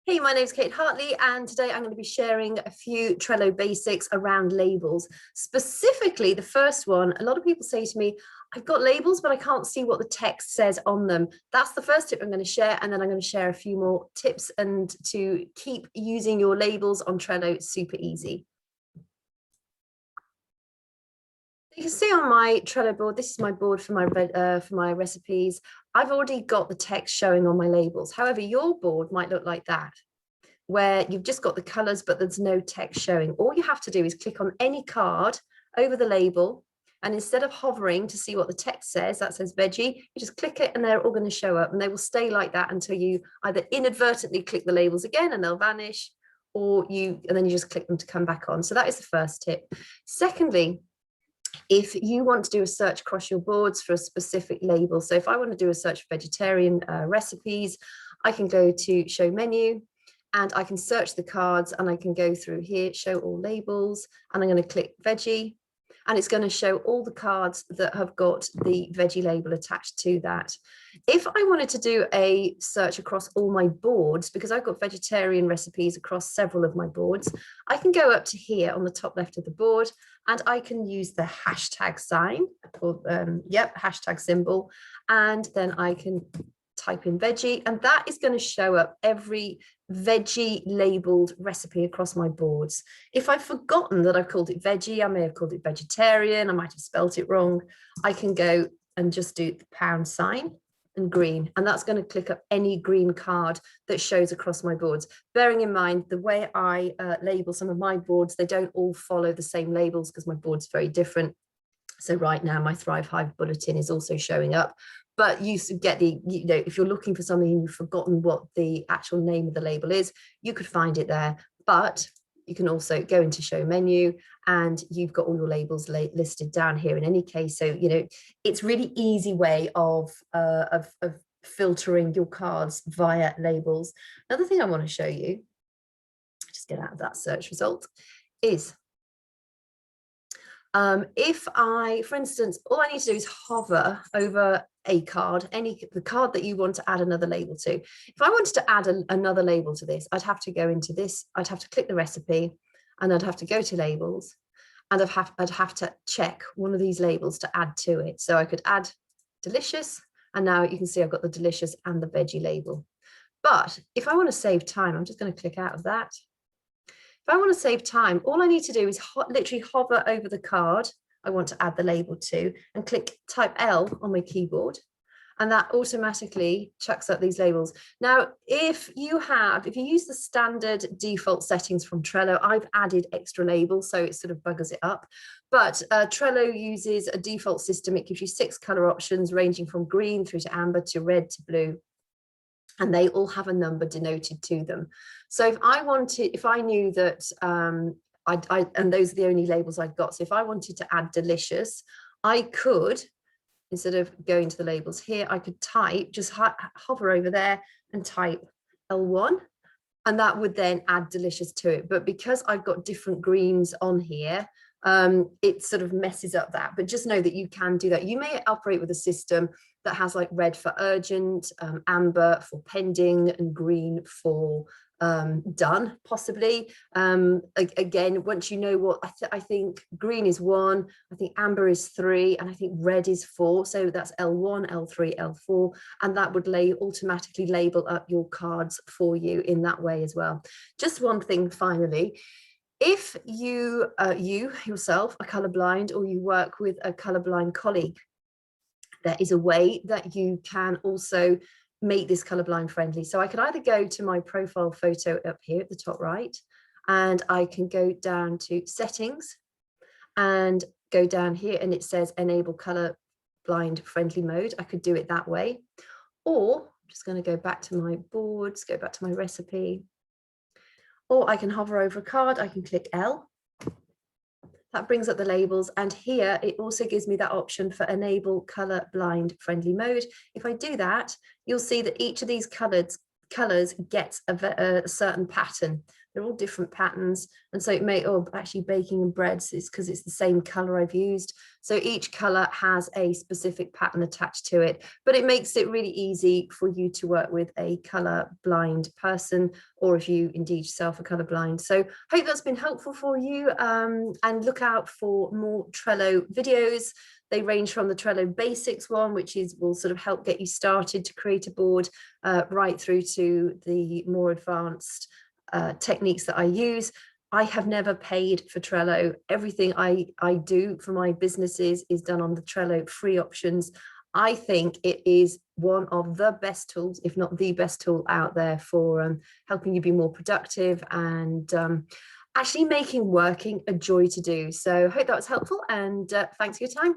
Hey, my name's Kate Hartley, and today I'm going to be sharing a few Trello basics around labels. Specifically, the first one, a lot of people say to me, I've got labels, but I can't see what the text says on them. That's the first tip I'm going to share, and then I'm going to share a few more tips and to keep using your labels on Trello super easy. You can see on my Trello board, this is my board for my recipes. I've already got the text showing on my labels. However, your board might look like that, where you've just got the colors, but there's no text showing. All you have to do is click on any card over the label. And instead of hovering to see what the text says, that says veggie, you just click it and they're all going to show up, and they will stay like that until you either inadvertently click the labels again and they'll vanish, and then you just click them to come back on. So that is the first tip. Secondly, if you want to do a search across your boards for a specific label, so if I want to do a search for vegetarian recipes, I can go to show menu and I can search the cards, and I can go through here, show all labels, and I'm going to click veggie, and it's going to show all the cards that have got the veggie label attached to that. If I wanted to do a search across all my boards, because I've got vegetarian recipes across several of my boards, I can go up to here on the top left of the board, and I can use the hashtag sign, or hashtag symbol, and then I can type in veggie, and that is going to show up every veggie labeled recipe across my boards. If I've forgotten that I've called it veggie, I may have called it vegetarian, I might have spelt it wrong, I can go and just do the pound sign and green, and that's going to click up any green card that shows across my boards. Bearing in mind the way I label some of my boards, they don't all follow the same labels because my board's very different. So right now my Thrive Hive bulletin is also showing up, but you get the, if you're looking for something and you've forgotten what the actual name of the label is, you could find it there. But you can also go into show menu and you've got all your labels listed down here in any case. So, it's really easy way of filtering your cards via labels. Another thing I want to show you, just get out of that search result, is if I, for instance, all I need to do is hover over a card, the card that you want to add another label to. If I wanted to add another label to this, I'd have to go into this, I'd have to click the recipe, and I'd have to go to labels, and I'd have to check one of these labels to add to it. So I could add delicious, and now you can see I've got the delicious and the veggie label. But if I want to save time, I'm just going to click out of that. If I want to save time, all I need to do is literally hover over the card I want to add the label to and type L on my keyboard, and that automatically chucks up these labels. Now, if you use the standard default settings from Trello, I've added extra labels, so it sort of buggers it up. But Trello uses a default system. It gives you 6 color options ranging from green through to amber to red to blue, and they all have a number denoted to them. So if I knew that, and those are the only labels I've got. So if I wanted to add delicious, I could, instead of going to the labels here, I could just hover over there and type L1, and that would then add delicious to it. But because I've got different greens on here, it sort of messes up that. But just know that you can do that. You may operate with a system that has like red for urgent, amber for pending, and green for done, possibly. Again, once you know what, I think green is 1, I think amber is 3, and I think red is 4. So that's L1, L3, L4, and that would automatically label up your cards for you in that way as well. Just one thing finally. If you yourself are colorblind, or you work with a colorblind colleague, there is a way that you can also make this colorblind friendly. So I could either go to my profile photo up here at the top right, and I can go down to settings and go down here, and it says enable colorblind friendly mode. I could do it that way, or I'm just going to go back to my boards, go back to my recipe, or I can hover over a card, I can click L. That brings up the labels, and here it also gives me that option for enable color blind friendly mode. If I do that, you'll see that each of these colors get a certain pattern. They're all different patterns. And so it may, oh, actually baking and breads is because it's the same color I've used. So each color has a specific pattern attached to it, but it makes it really easy for you to work with a color blind person, or if you indeed yourself are color blind. So hope that's been helpful for you, and look out for more Trello videos. They range from the Trello basics one, which will sort of help get you started to create a board, right through to the more advanced techniques that I use. I have never paid for Trello. Everything I do for my businesses is done on the Trello free options. I think it is one of the best tools, if not the best tool out there for helping you be more productive and actually making working a joy to do. So I hope that was helpful, and thanks for your time.